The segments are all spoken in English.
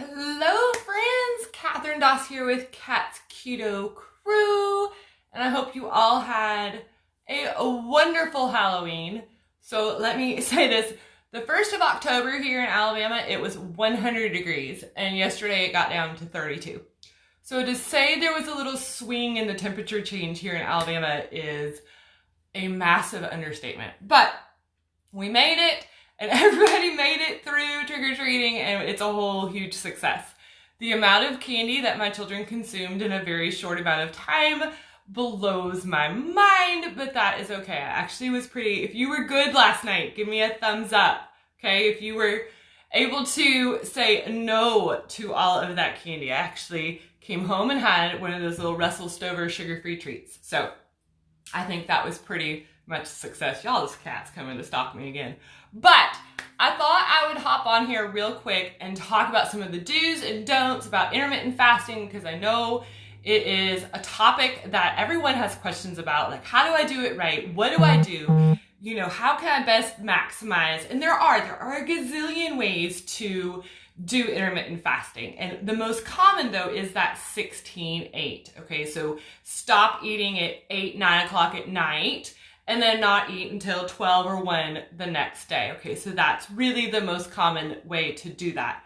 Hello friends, Catherine Doss here with Cat's Keto Crew, and I hope you all had a wonderful Halloween. So let me say this, the 1st of October here in Alabama, it was 100 degrees, and yesterday it got down to 32. So to say there was a little swing in the temperature change here in Alabama is a massive understatement, but we made it. And everybody made it through trick-or-treating, and it's a whole huge success. The amount of candy that my children consumed in a very short amount of time blows my mind, but that is okay. I actually was if you were good last night, give me a thumbs up, okay? If you were able to say no to all of that candy, I actually came home and had one of those little Russell Stover sugar-free treats. So I think that was pretty much a success. Y'all, this cat's coming to stalk me again. But I thought I would hop on here real quick and talk about some of the do's and don'ts about intermittent fasting, because I know it is a topic that everyone has questions about. Like, how do I do it right? What do I do? You know, how can I best maximize? And there are a gazillion ways to do intermittent fasting. And the most common though is that 16-8. Okay, so stop eating at 8, 9 o'clock at night and then not eat until 12 or 1 the next day. Okay, so that's really the most common way to do that.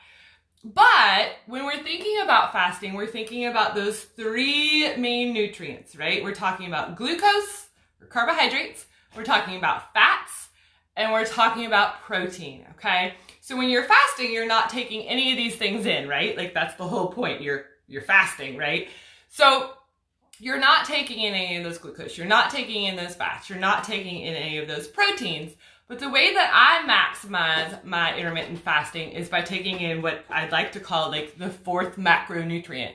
But when we're thinking about fasting, we're thinking about those 3 main nutrients, right? We're talking about glucose, or carbohydrates, we're talking about fats, and we're talking about protein, okay? So when you're fasting, you're not taking any of these things in, right? Like, that's the whole point. You're fasting, right? So you're not taking in any of those glucose, you're not taking in those fats, you're not taking in any of those proteins. But the way that I maximize my intermittent fasting is by taking in what I'd like to call like the 4th macronutrient.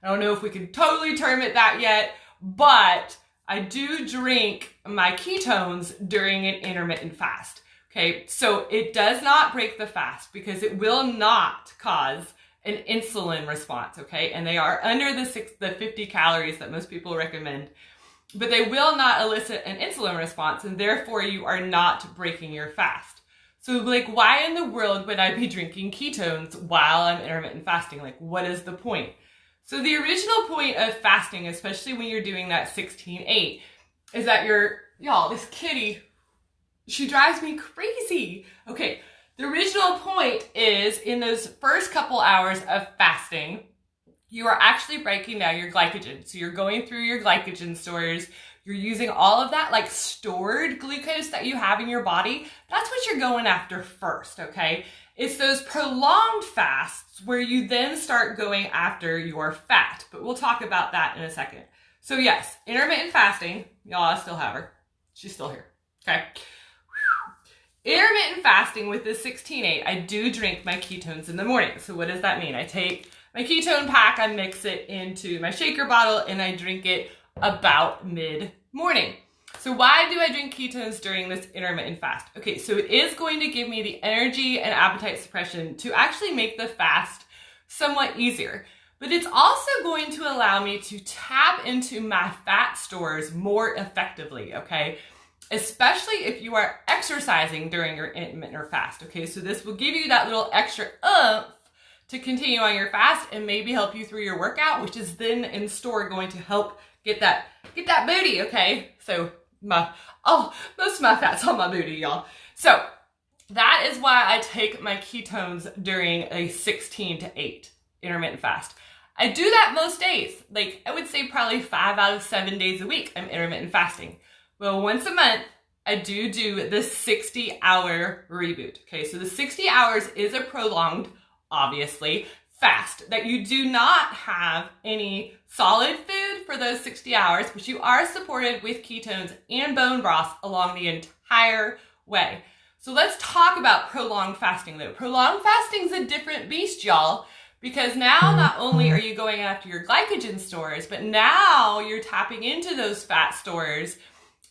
I don't know if we can totally term it that yet, but I do drink my ketones during an intermittent fast. Okay, so it does not break the fast because it will not cause an insulin response, okay? And they are under the 50 calories that most people recommend, but they will not elicit an insulin response, and therefore you are not breaking your fast. So like, why in the world would I be drinking ketones while I'm intermittent fasting? Like, what is the point? So the original point of fasting, especially when you're doing that 16-8, is that y'all, this kitty, she drives me crazy. Okay, the original point is in those first couple hours of fasting, you are actually breaking down your glycogen. So you're going through your glycogen stores, you're using all of that like stored glucose that you have in your body. That's what you're going after first, okay? It's those prolonged fasts where you then start going after your fat, but we'll talk about that in a second. So yes, intermittent fasting, y'all, I still have her. She's still here, okay? Intermittent fasting with the 16-8, I do drink my ketones in the morning. So what does that mean? I take my ketone pack, I mix it into my shaker bottle, and I drink it about mid-morning. So why do I drink ketones during this intermittent fast? Okay, so it is going to give me the energy and appetite suppression to actually make the fast somewhat easier. But it's also going to allow me to tap into my fat stores more effectively, okay? Especially if you are exercising during your intermittent fast, okay? So this will give you that little extra to continue on your fast and maybe help you through your workout, which is then in store going to help get that booty, okay? So most of my fat's on my booty, y'all. So that is why I take my ketones during a 16-8 intermittent fast. I do that most days. Like, I would say probably 5 out of 7 days a week I'm intermittent fasting. Well, once a month, I do the 60-hour reboot. Okay, so the 60 hours is a prolonged, obviously, fast that you do not have any solid food for those 60 hours, but you are supported with ketones and bone broth along the entire way. So let's talk about prolonged fasting though. Prolonged fasting is a different beast, y'all, because now not only are you going after your glycogen stores, but now you're tapping into those fat stores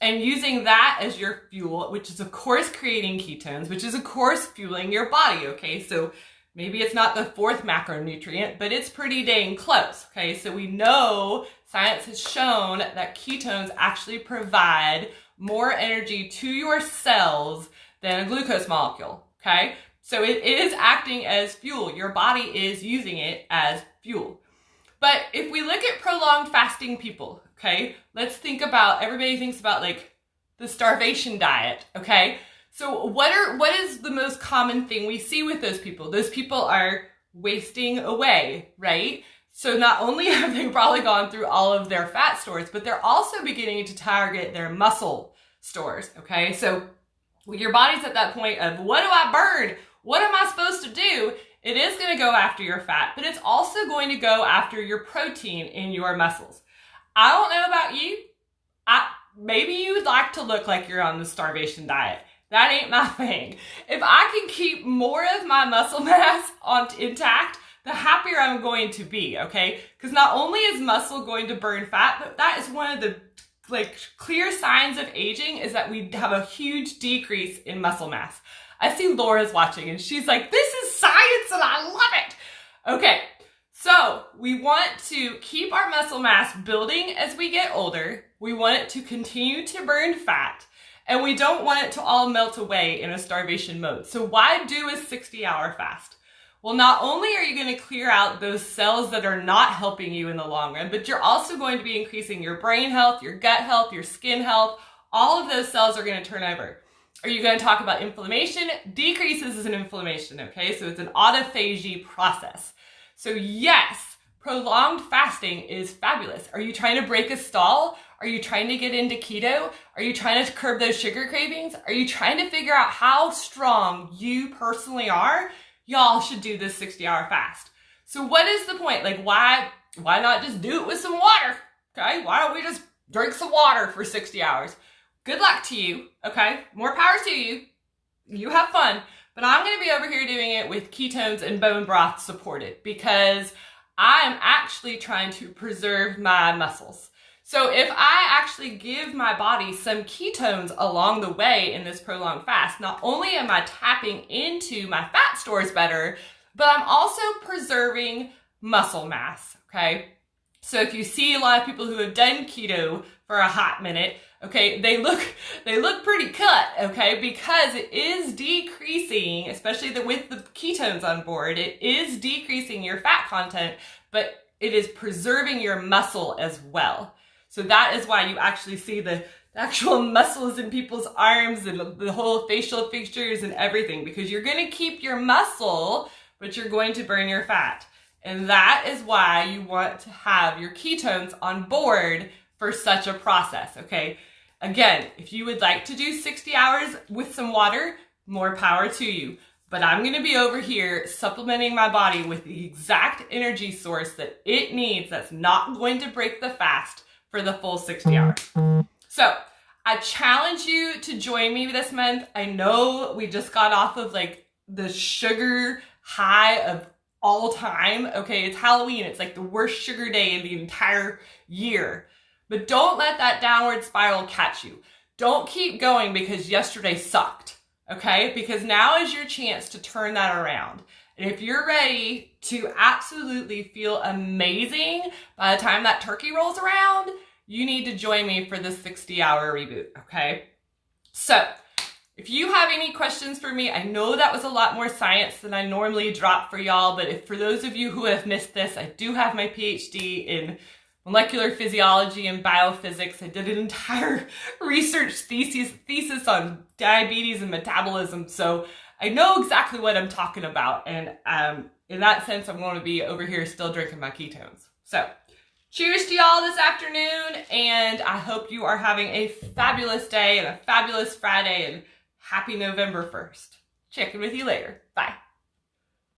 and using that as your fuel, which is of course creating ketones, which is of course fueling your body, okay? So maybe it's not the 4th macronutrient, but it's pretty dang close, okay? So we know science has shown that ketones actually provide more energy to your cells than a glucose molecule, okay? So it is acting as fuel. Your body is using it as fuel. But if we look at prolonged fasting people, okay, let's think about, everybody thinks about like the starvation diet, okay? So what is the most common thing we see with those people? Those people are wasting away, right? So not only have they probably gone through all of their fat stores, but they're also beginning to target their muscle stores, okay? So your body's at that point of, what do I burn? What am I supposed to do? It is going to go after your fat, but it's also going to go after your protein in your muscles. I don't know about you. Maybe you would like to look like you're on the starvation diet. That ain't my thing. If I can keep more of my muscle mass intact, the happier I'm going to be, okay? Because not only is muscle going to burn fat, but that is one of the clear signs of aging, is that we have a huge decrease in muscle mass. I see Laura's watching and she's like, this is science and I love it. Okay, so we want to keep our muscle mass building as we get older. We want it to continue to burn fat, and we don't want it to all melt away in a starvation mode. So why do a 60-hour fast? Well, not only are you going to clear out those cells that are not helping you in the long run, but you're also going to be increasing your brain health, your gut health, your skin health. All of those cells are going to turn over. Are you going to talk about inflammation? Decreases in inflammation, okay? So it's an autophagy process. So yes, prolonged fasting is fabulous. Are you trying to break a stall? Are you trying to get into keto? Are you trying to curb those sugar cravings? Are you trying to figure out how strong you personally are? Y'all should do this 60-hour fast. So what is the point? Like, why not just do it with some water? Okay, why don't we just drink some water for 60 hours? Good luck to you, okay? More power to you. You have fun. But I'm going to be over here doing it with ketones and bone broth supported, because I am actually trying to preserve my muscles. So if I actually give my body some ketones along the way in this prolonged fast, not only am I tapping into my fat stores better, but I'm also preserving muscle mass, okay? So if you see a lot of people who have done keto for a hot minute, okay, they look pretty cut, okay, because it is decreasing, especially with the ketones on board, it is decreasing your fat content, but it is preserving your muscle as well. So that is why you actually see the actual muscles in people's arms and the whole facial features and everything, because you're going to keep your muscle, but you're going to burn your fat. And that is why you want to have your ketones on board for such a process, okay? Again, if you would like to do 60 hours with some water, more power to you. But I'm going to be over here supplementing my body with the exact energy source that it needs that's not going to break the fast for the full 60 hours. So I challenge you to join me this month. I know we just got off of like the sugar high of all time. Okay, it's Halloween. It's like the worst sugar day in the entire year. But don't let that downward spiral catch you. Don't keep going because yesterday sucked. Okay, because now is your chance to turn that around. And if you're ready to absolutely feel amazing by the time that turkey rolls around, you need to join me for the 60-hour reboot, okay? So if you have any questions for me, I know that was a lot more science than I normally drop for y'all, but if for those of you who have missed this, I do have my PhD in molecular physiology and biophysics. I did an entire research thesis on diabetes and metabolism, so I know exactly what I'm talking about, and in that sense, I'm going to be over here still drinking my ketones. So, cheers to y'all this afternoon, and I hope you are having a fabulous day and a fabulous Friday, and happy November 1st. Check in with you later. Bye.